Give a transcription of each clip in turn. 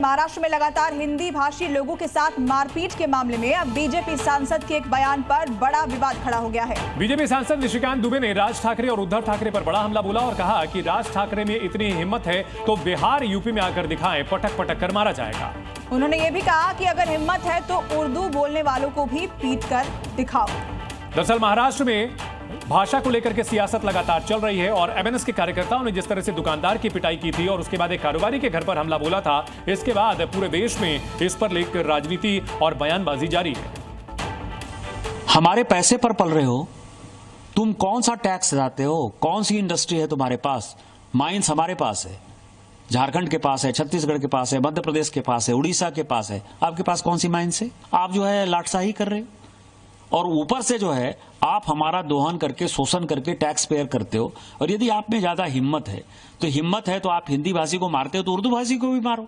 महाराष्ट्र में लगातार हिंदी भाषी लोगों के साथ मारपीट के मामले में अब बीजेपी सांसद के एक बयान पर बड़ा विवाद खड़ा हो गया है। बीजेपी सांसद निशिकांत दुबे ने राज ठाकरे और उद्धव ठाकरे पर बड़ा हमला बोला और कहा कि राज ठाकरे में इतनी हिम्मत है तो बिहार यूपी में आकर दिखाएं, पटक पटक कर मारा जाएगा। उन्होंने ये भी कहा कि अगर हिम्मत है तो उर्दू बोलने वालों को भी पीट कर दिखाओ। दरअसल महाराष्ट्र में भाषा को लेकर के सियासत लगातार चल रही है और एमएनएस के कार्यकर्ताओं ने जिस तरह से दुकानदार की पिटाई की थी और उसके बाद एक कारोबारी के घर पर हमला बोला था, इसके बाद पूरे देश में इस पर लेकर राजनीति और बयानबाजी जारी है। हमारे पैसे पर पल रहे हो, तुम कौन सा टैक्स लाते हो, कौन सी इंडस्ट्री है तुम्हारे पास? माइंस हमारे पास है, झारखंड के पास है, छत्तीसगढ़ के पास है, मध्य प्रदेश के पास है, उड़ीसा के पास है। आपके पास कौन सी माइंस है? आप जो है लाटसाही कर रहे हो और ऊपर से जो है आप हमारा दोहन करके, शोषण करके टैक्स पेयर करते हो। और यदि आप में ज्यादा हिम्मत है तो आप हिंदी भाषी को मारते हो तो उर्दू भाषी को भी मारो,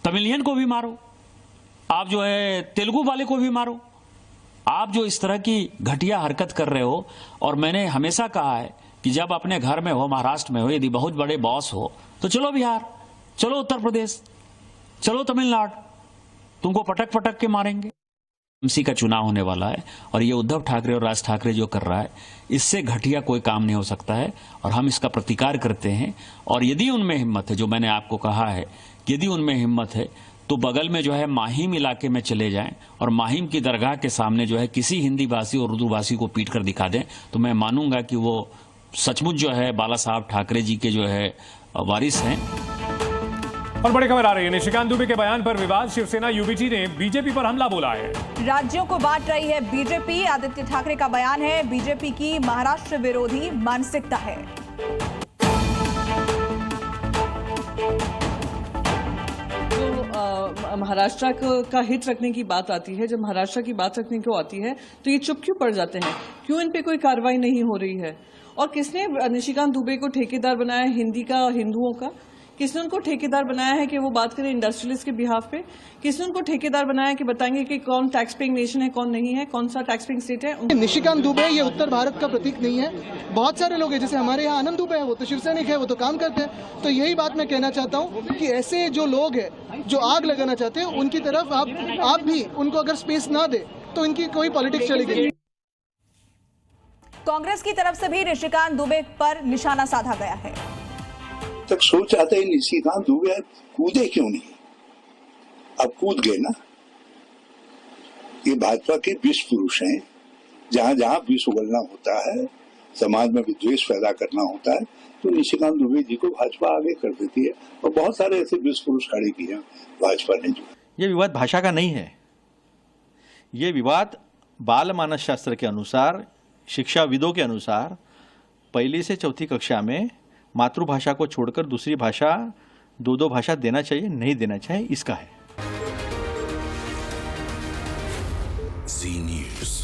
तमिलियन को भी मारो, आप जो है तेलुगु वाले को भी मारो। आप जो इस तरह की घटिया हरकत कर रहे हो, और मैंने हमेशा कहा है कि जब अपने घर में हो, महाराष्ट्र में हो, यदि बहुत बड़े बॉस हो तो चलो बिहार, चलो उत्तर प्रदेश, चलो तमिलनाडु, तुमको पटक पटक के मारेंगे। एमसी का चुनाव होने वाला है और ये उद्धव ठाकरे और राज ठाकरे जो कर रहा है, इससे घटिया कोई काम नहीं हो सकता है और हम इसका प्रतिकार करते हैं। और यदि उनमें हिम्मत है, जो मैंने आपको कहा है, यदि उनमें हिम्मत है तो बगल में जो है माहिम इलाके में चले जाएं और माहिम की दरगाह के सामने जो है किसी हिंदी भाषी और उर्दू भाषी को पीट कर दिखा दें, तो मैं मानूंगा कि वो सचमुच जो है बाला साहब ठाकरे जी के जो है वारिस हैं। और बड़ी खबर आ रही है, निशिकांत दुबे के बयान पर विवाद। शिवसेना यूबीटी ने बीजेपी पर हमला बोला है। राज्यों को बांट रही है बीजेपी, आदित्य ठाकरे का बयान है, बीजेपी की महाराष्ट्र विरोधी मानसिकता है। महाराष्ट्र का हित रखने की बात आती है, जब महाराष्ट्र की बात रखने को आती है तो ये चुप क्यों पड़ जाते हैं? क्यों इन पे कोई कार्रवाई नहीं हो रही है? और किसने निशिकांत दुबे को ठेकेदार बनाया हिंदी का, हिंदुओं का? किसने उनको ठेकेदार बनाया है कि वो बात करें इंडस्ट्रियलिस्ट के बिहाफ पे? किसने उनको ठेकेदार बनाया कि बताएंगे कि कौन टैक्स पेइंग नेशन है, कौन नहीं है, कौन सा टैक्स पेइंग स्टेट है? निशिकांत दुबे ये उत्तर भारत का प्रतीक नहीं है। बहुत सारे लोग हैं, जैसे हमारे यहाँ आनंद दुबे है, वो तो शिवसैनिक है, वो तो काम करते हैं। तो यही बात मैं कहना चाहता हूँ कि ऐसे जो लोग हैं जो आग लगाना चाहते हैं, उनकी तरफ आप भी उनको अगर स्पेस ना दे तो इनकी कोई पॉलिटिक्स चलेगी। कांग्रेस की तरफ से भी निशिकांत दुबे पर निशाना साधा गया है। तक सोच आता है निशिकांत दुबे कूदे क्यों नहीं? अब कूद गए ना। ये भाजपा के विष पुरुष हैं। जहां जहां विष उगलना होता है, समाज में विद्वेष पैदा करना होता है, तो निशिकांत दुबे जी को भाजपा आगे कर देती है। और बहुत सारे ऐसे विष पुरुष खड़े किए हैं भाजपा ने। जो ये विवाद भाषा का नहीं है, ये विवाद बाल मानस शास्त्र के अनुसार, शिक्षाविदों के अनुसार पहली से चौथी कक्षा में मातृभाषा को छोड़कर दूसरी भाषा, दो भाषा देना चाहिए, नहीं देना चाहिए, इसका है। जी न्यूज़।